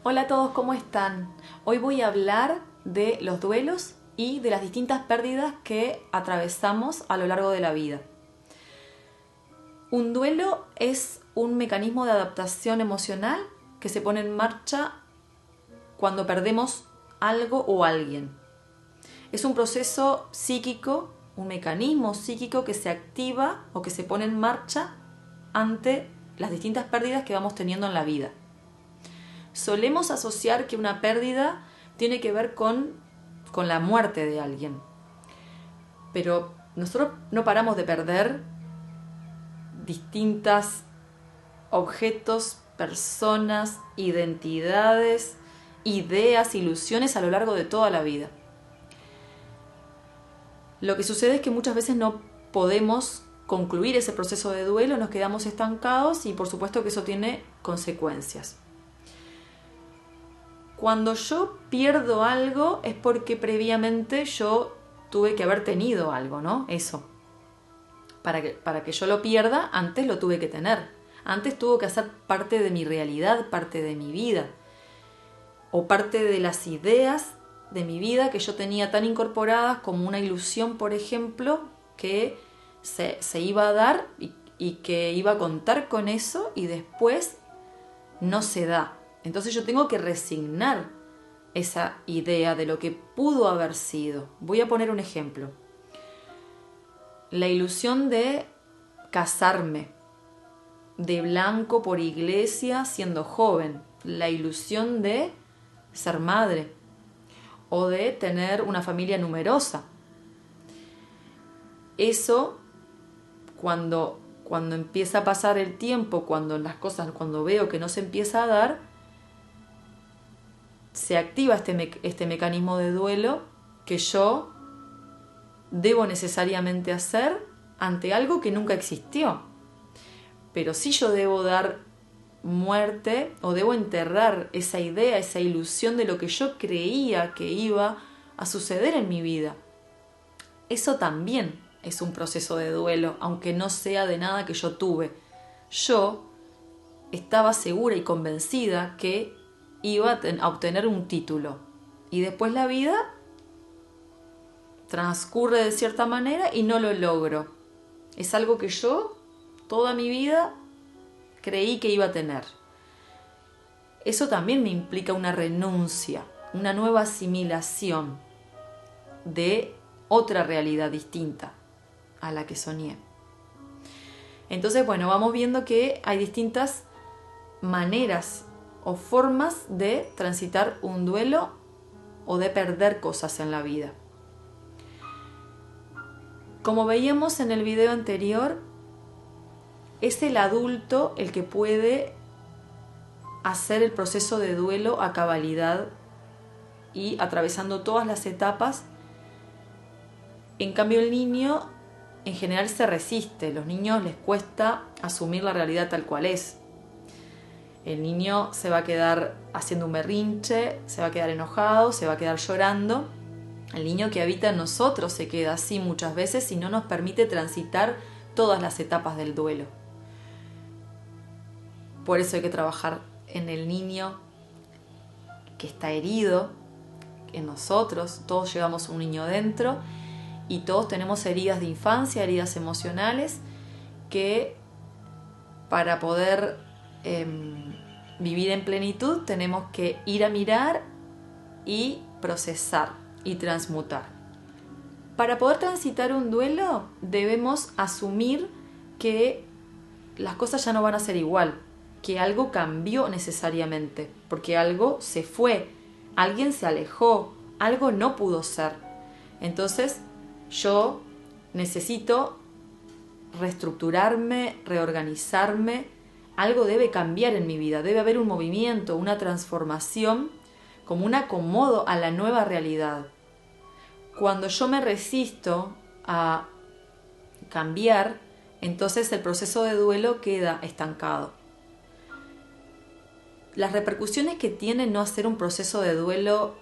Hola a todos, ¿cómo están? Hoy voy a hablar de los duelos y de las distintas pérdidas que atravesamos a lo largo de la vida. Un duelo es un mecanismo de adaptación emocional que se pone en marcha cuando perdemos algo o alguien. Es un proceso psíquico, un mecanismo psíquico que se activa o que se pone en marcha ante las distintas pérdidas que vamos teniendo en la vida. Solemos asociar que una pérdida tiene que ver con la muerte de alguien. Pero nosotros no paramos de perder distintos objetos, personas, identidades, ideas, ilusiones a lo largo de toda la vida. Lo que sucede es que muchas veces no podemos concluir ese proceso de duelo, nos quedamos estancados y por supuesto que eso tiene consecuencias. Cuando yo pierdo algo es porque previamente yo tuve que haber tenido algo, ¿no? Eso. Para que yo lo pierda, antes lo tuve que tener. Antes tuvo que hacer parte de mi realidad, parte de mi vida. O parte de las ideas de mi vida que yo tenía tan incorporadas como una ilusión, por ejemplo, que se iba a dar y que iba a contar con eso y después no se da. Entonces yo tengo que resignar esa idea de lo que pudo haber sido. Voy a poner un ejemplo. La ilusión de casarme de blanco por iglesia siendo joven. La ilusión de ser madre o de tener una familia numerosa. Eso, cuando empieza a pasar el tiempo, cuando veo que no se empieza a dar, se activa este mecanismo de duelo que yo debo necesariamente hacer ante algo que nunca existió. Pero sí yo debo dar muerte o debo enterrar esa idea, esa ilusión de lo que yo creía que iba a suceder en mi vida. Eso también es un proceso de duelo, aunque no sea de nada que yo tuve. Yo estaba segura y convencida que iba a obtener un título y después la vida transcurre de cierta manera y no lo logro. Es algo que yo toda mi vida creí que iba a tener. Eso también me implica una renuncia, una nueva asimilación de otra realidad distinta a la que soñé. Entonces, bueno, vamos viendo que hay distintas maneras o formas de transitar un duelo o de perder cosas en la vida. Como veíamos en el video anterior, es el adulto el que puede hacer el proceso de duelo a cabalidad y atravesando todas las etapas. En cambio, el niño en general se resiste. Los niños les cuesta asumir la realidad tal cual es. El niño se va a quedar haciendo un berrinche, se va a quedar enojado, se va a quedar llorando. El niño que habita en nosotros se queda así muchas veces y no nos permite transitar todas las etapas del duelo. Por eso hay que trabajar en el niño que está herido, en nosotros. Todos llevamos un niño dentro y todos tenemos heridas de infancia, heridas emocionales que para poder vivir en plenitud tenemos que ir a mirar y procesar y transmutar. Para poder transitar un duelo debemos asumir que las cosas ya no van a ser igual, que algo cambió necesariamente, porque algo se fue, alguien se alejó, algo no pudo ser. Entonces yo necesito reestructurarme, reorganizarme. Algo debe cambiar en mi vida, debe haber un movimiento, una transformación, como un acomodo a la nueva realidad. Cuando yo me resisto a cambiar, entonces el proceso de duelo queda estancado. Las repercusiones que tiene no hacer un proceso de duelo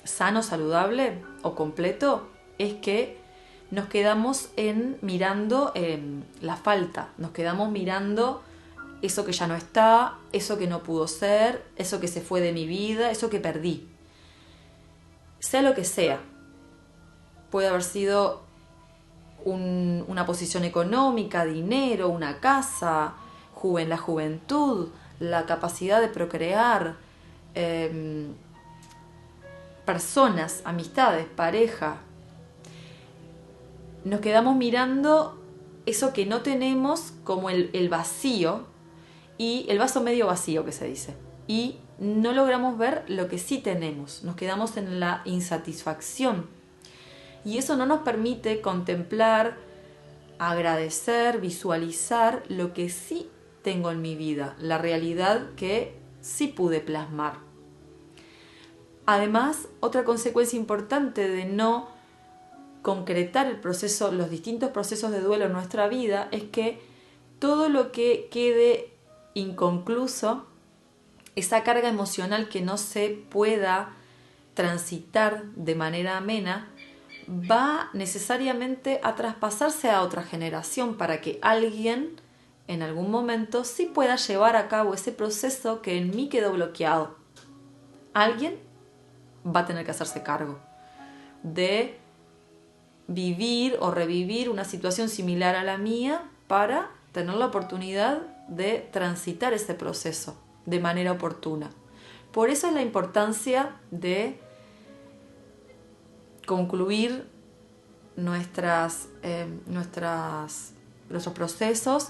sano, saludable o completo es que nos quedamos mirando la falta, nos quedamos mirando eso que ya no está, eso que no pudo ser, eso que se fue de mi vida, eso que perdí. Sea lo que sea. Puede haber sido una posición económica, dinero, una casa, la juventud, la capacidad de procrear, personas, amistades, pareja. Nos quedamos mirando eso que no tenemos como el vacío, y el vaso medio vacío que se dice, y no logramos ver lo que sí tenemos, nos quedamos en la insatisfacción, y eso no nos permite contemplar, agradecer, visualizar lo que sí tengo en mi vida, la realidad que sí pude plasmar. Además, otra consecuencia importante de no concretar el proceso, los distintos procesos de duelo en nuestra vida, es que todo lo que quede inconcluso, esa carga emocional que no se pueda transitar de manera amena, va necesariamente a traspasarse a otra generación para que alguien en algún momento sí pueda llevar a cabo ese proceso que en mí quedó bloqueado. Alguien va a tener que hacerse cargo de vivir o revivir una situación similar a la mía para tener la oportunidad de transitar ese proceso de manera oportuna. Por eso es la importancia de concluir nuestros procesos,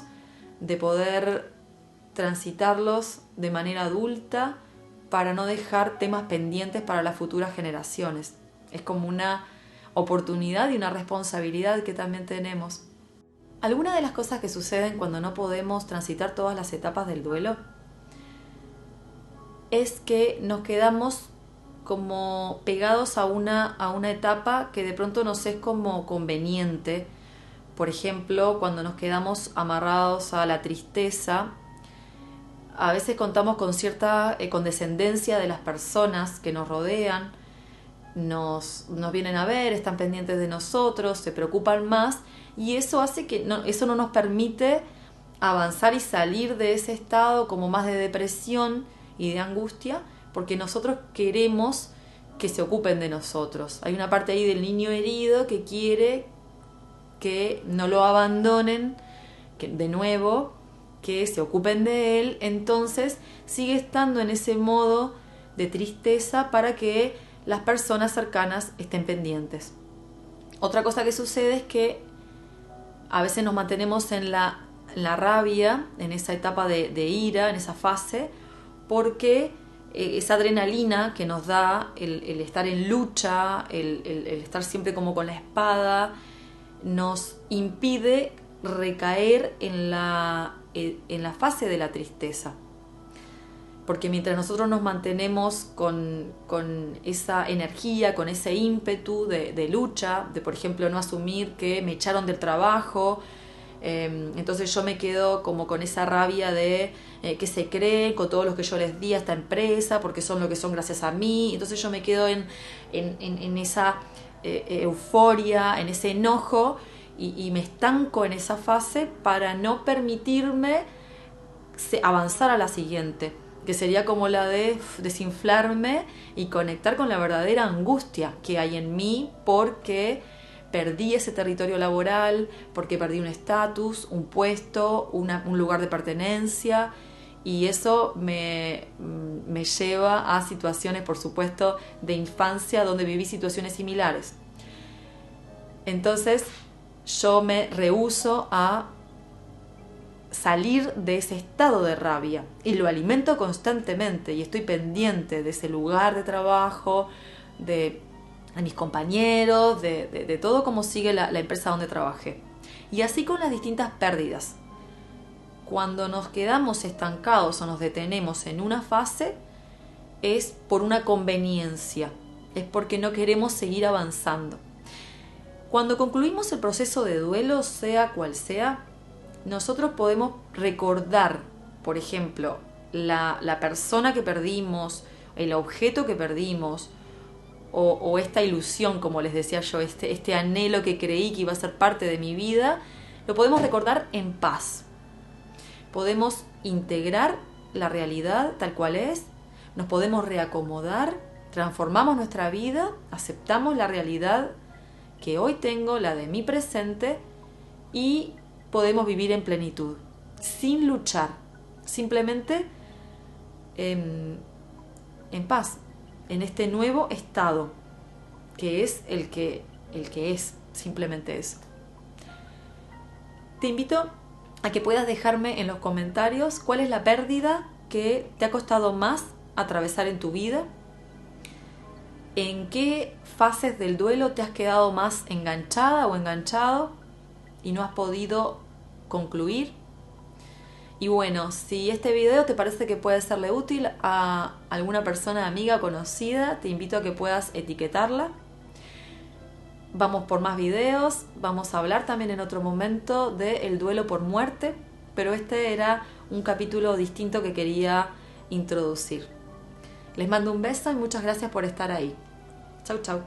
de poder transitarlos de manera adulta para no dejar temas pendientes para las futuras generaciones. Es como una oportunidad y una responsabilidad que también tenemos. Algunas de las cosas que suceden cuando no podemos transitar todas las etapas del duelo es que nos quedamos como pegados a una etapa que de pronto nos es como conveniente. Por ejemplo, cuando nos quedamos amarrados a la tristeza, a veces contamos con cierta condescendencia de las personas que nos rodean, nos vienen a ver, están pendientes de nosotros, se preocupan más, y eso hace que eso no nos permite avanzar y salir de ese estado como más de depresión y de angustia, porque nosotros queremos que se ocupen de nosotros. Hay una parte ahí del niño herido que quiere que no lo abandonen, que de nuevo, que se ocupen de él, entonces sigue estando en ese modo de tristeza para que las personas cercanas estén pendientes. Otra cosa que sucede es que a veces nos mantenemos en la rabia, en esa etapa de ira, en esa fase, porque esa adrenalina que nos da el estar en lucha, el estar siempre como con la espada, nos impide recaer en la fase de la tristeza. Porque mientras nosotros nos mantenemos con esa energía, con ese ímpetu de lucha, de por ejemplo no asumir que me echaron del trabajo, entonces yo me quedo como con esa rabia de que se creen con todo lo que yo les di a esta empresa, porque son lo que son gracias a mí, entonces yo me quedo en esa euforia, en ese enojo, y me estanco en esa fase para no permitirme avanzar a la siguiente, que sería como la de desinflarme y conectar con la verdadera angustia que hay en mí porque perdí ese territorio laboral, porque perdí un estatus, un puesto, un lugar de pertenencia, y eso me lleva a situaciones, por supuesto, de infancia donde viví situaciones similares. Entonces yo me rehúso a salir de ese estado de rabia y lo alimento constantemente y estoy pendiente de ese lugar de trabajo, de mis compañeros, de todo como sigue la empresa donde trabajé. Y así con las distintas pérdidas. Cuando nos quedamos estancados o nos detenemos en una fase, es por una conveniencia, es porque no queremos seguir avanzando. Cuando concluimos el proceso de duelo, sea cual sea, nosotros podemos recordar, por ejemplo, la persona que perdimos, el objeto que perdimos, o esta ilusión, como les decía yo, este anhelo que creí que iba a ser parte de mi vida, lo podemos recordar en paz. Podemos integrar la realidad tal cual es, nos podemos reacomodar, transformamos nuestra vida, aceptamos la realidad que hoy tengo, la de mi presente, y podemos vivir en plenitud, sin luchar, simplemente en paz, en este nuevo estado, que es el que es, simplemente eso. Te invito a que puedas dejarme en los comentarios cuál es la pérdida que te ha costado más atravesar en tu vida, en qué fases del duelo te has quedado más enganchada o enganchado y no has podido concluir. Y bueno, si este video te parece que puede serle útil a alguna persona amiga conocida, te invito a que puedas etiquetarla. Vamos por más videos, vamos a hablar también en otro momento del duelo por muerte, pero este era un capítulo distinto que quería introducir. Les mando un beso y muchas gracias por estar ahí. Chau, chau.